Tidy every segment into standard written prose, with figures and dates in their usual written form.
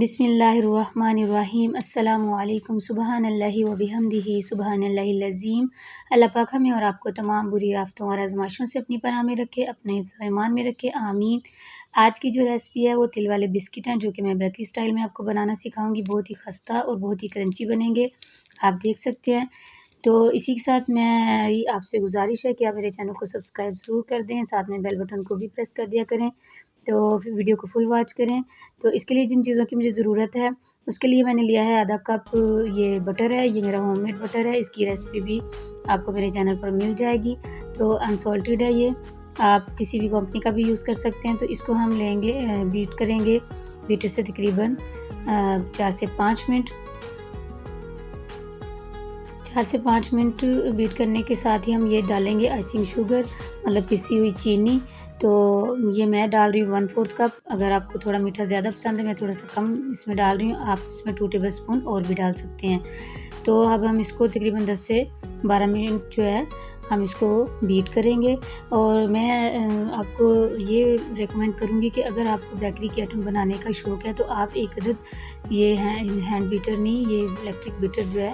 बिस्मिल्लाहिर्रहमानिर्रहीम। अस्सलामुअलैकुम। सुबहानल्लाहि व बिहम्दिही सुबहानल्लाहिल अज़ीम। अल्लाह पाक हमें और आपको तमाम बुरी आफ़तों और आज़माइशों से अपनी पनाह में रखे, अपने हिफ्ज़ व ईमान में रखे, आमीन। आज की जो रेसिपी है वो तिल वाले बिस्किट हैं, जो कि मैं बेकरी स्टाइल में आपको बनाना सिखाऊंगी। बहुत ही खस्ता और बहुत ही क्रंची बनेंगे, आप देख सकते हैं। तो इसी के साथ मैं आपसे गुजारिश है कि आप मेरे चैनल को सब्सक्राइब ज़रूर कर दें, साथ में बेल बटन को भी प्रेस कर दिया करें, तो फिर वीडियो को फुल वॉच करें। तो इसके लिए जिन चीज़ों की मुझे ज़रूरत है उसके लिए मैंने लिया है आधा कप ये बटर है, ये मेरा होममेड बटर है। इसकी रेसिपी भी आपको मेरे चैनल पर मिल जाएगी। तो अनसॉल्टेड है ये, आप किसी भी कंपनी का भी यूज़ कर सकते हैं। तो इसको हम लेंगे, बीट करेंगे बीटर से तकरीबन 4 से 5 मिनट। 4 से 5 मिनट बीट करने के साथ ही हम ये डालेंगे आइसिंग शुगर, मतलब पिसी हुई चीनी। तो ये मैं डाल रही हूँ 1/4 कप। अगर आपको थोड़ा मीठा ज़्यादा पसंद है, मैं थोड़ा सा कम इसमें डाल रही हूँ। आप इसमें 2 टेबल स्पून और भी डाल सकते हैं। तो अब हम इसको तकरीबन 10 से 12 मिनट जो है हम इसको बीट करेंगे। और मैं आपको ये रेकमेंड करूँगी कि अगर आपको बेकरी के आइटम बनाने का शौक़ है तो आप एक अदद ये हैंड बीटर नहीं, ये इलेक्ट्रिक बीटर जो है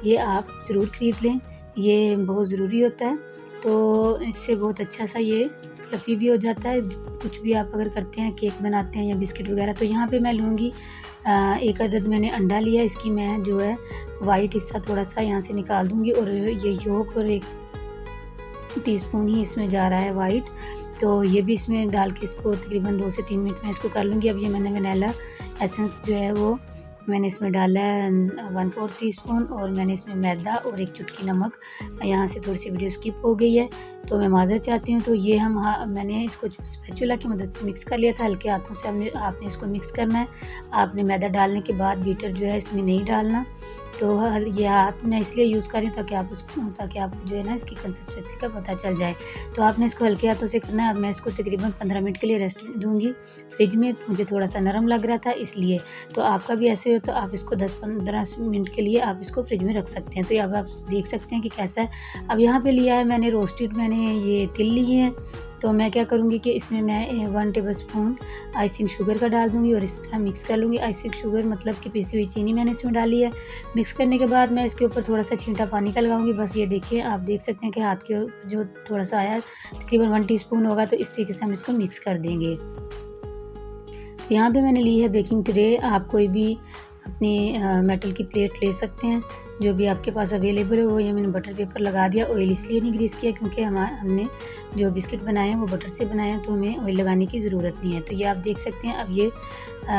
ये आप ज़रूर ख़रीद लें, ये बहुत ज़रूरी होता है। तो इससे बहुत अच्छा सा ये फ्लफ़ी भी हो जाता है। कुछ भी आप अगर करते हैं, केक बनाते हैं या बिस्किट वगैरह। तो यहाँ पे मैं लूँगी 1 अदद मैंने अंडा लिया। इसकी मैं जो है वाइट हिस्सा थोड़ा सा यहाँ से निकाल दूँगी, और ये योक और 1 टीस्पून ही इसमें जा रहा है वाइट। तो ये भी इसमें डाल के इसको तकरीबन 2 से 3 मिनट में इसको कर लूँगी। अब ये मैंने वनीला एसेंस जो है वो मैंने इसमें डाला है 1/4 टीस्पून, और मैंने इसमें मैदा और 1 चुटकी नमक। यहाँ से थोड़ी सी वीडियो स्किप हो गई है तो मैं माज़रत चाहती हूँ। तो ये मैंने इसको स्पैचुला की मदद से मिक्स कर लिया था। हल्के हाथों से आपने इसको मिक्स करना है। आपने मैदा डालने के बाद बीटर जो है इसमें नहीं डालना। तो ये हाथ मैं इसलिए यूज़ कर रही हूँ ताकि आपको जो है ना इसकी कंसिस्टेंसी का पता चल जाए। तो आपने इसको हल्के हाथों से करना है। अब मैं इसको तकरीबन 15 मिनट के लिए रेस्ट दूँगी फ्रिज में। मुझे थोड़ा सा नरम लग रहा था इसलिए। तो आपका भी ऐसे हो तो आप इसको 10-15 मिनट के लिए आप इसको फ्रिज में रख सकते हैं। तो अब आप देख सकते हैं कि कैसा है। अब यहाँ पे लिया है मैंने रोस्टेड, मैंने ये तिल लिए हैं। तो मैं क्या करूँगी कि इसमें मैं 1 टेबल स्पून आइसिंग शुगर का डाल दूँगी और इस तरह मिक्स कर लूँगी। आइसिंग शुगर मतलब कि पिसी हुई चीनी मैंने इसमें डाली है। मिक्स करने के बाद मैं इसके ऊपर थोड़ा सा छींटा पानी का लगाऊंगी। बस ये देखिए, आप देख सकते हैं कि हाथ के जो थोड़ा सा आया, तकरीबन 1 टीस्पून होगा। तो इस तरीके से हम इसको मिक्स कर देंगे। तो यहाँ पे मैंने ली है बेकिंग ट्रे। आप कोई भी अपनी मेटल की प्लेट ले सकते हैं, जो भी आपके पास अवेलेबल है वो। ये मैंने बटर पेपर लगा दिया। ऑयल इसलिए नहीं ग्रीस किया क्योंकि हमने जो बिस्किट बनाए हैं वो बटर से बनाए हैं, तो हमें ऑयल लगाने की ज़रूरत नहीं है। तो ये आप देख सकते हैं। अब ये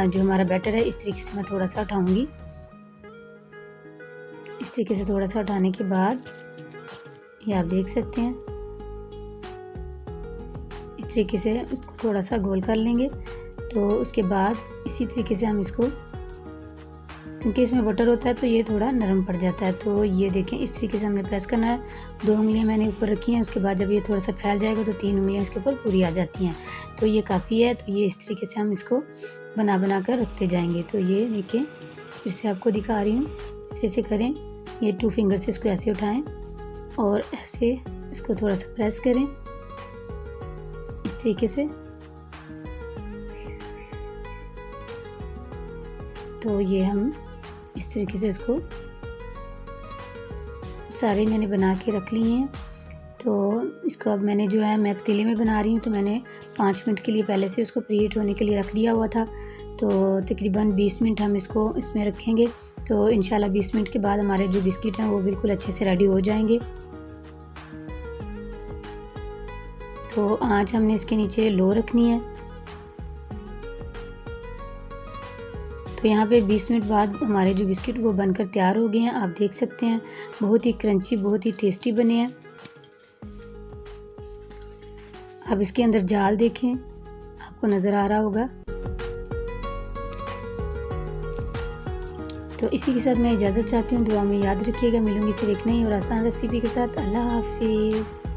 जो हमारा बैटर है इस तरीके से मैं थोड़ा सा उठाऊँगी। इस तरीके से थोड़ा सा उठाने के बाद ये आप देख सकते हैं, इस तरीके से उसको थोड़ा सा गोल कर लेंगे। तो उसके बाद इसी तरीके से हम इसको, क्योंकि इसमें बटर होता है तो ये थोड़ा नरम पड़ जाता है। तो ये देखें, इस तरीके से हमने प्रेस करना है। 2 उंगलियां मैंने ऊपर रखी हैं। उसके बाद जब ये थोड़ा सा फैल जाएगा तो 3 उंगलियां इसके ऊपर पूरी आ जाती हैं। तो ये काफ़ी है। तो ये इस तरीके से हम इसको बना कर रखते जाएंगे। तो ये देखिए, फिर से आपको दिखा रही हूँ, ऐसे करें। ये 2 फिंगर से इसको ऐसे उठाएं और ऐसे इसको थोड़ा सा प्रेस करें इस तरीके से। तो ये हम इस तरीके से इसको सारे मैंने बना के रख लिए हैं। तो इसको अब मैंने जो है, मैं पतीले में बना रही हूँ तो मैंने 5 मिनट के लिए पहले से इसको प्रीहीट होने के लिए रख दिया हुआ था। तो तकरीबन 20 मिनट हम इसको इसमें रखेंगे। तो इंशाल्लाह 20 मिनट के बाद हमारे जो बिस्किट हैं वो बिल्कुल अच्छे से रेडी हो जाएंगे। तो आँच हमने इसके नीचे लो रखनी है। तो यहाँ पे 20 मिनट बाद हमारे जो बिस्किट वो बनकर तैयार हो गए हैं। आप देख सकते हैं, बहुत ही क्रंची, बहुत ही टेस्टी बने हैं। अब इसके अंदर जाल देखें, आपको नज़र आ रहा होगा। तो इसी के साथ मैं इजाज़त चाहती हूँ। दुआ में याद रखिएगा। मिलूंगी फिर एक नई और आसान रेसिपी के साथ। अल्लाह हाफिज़।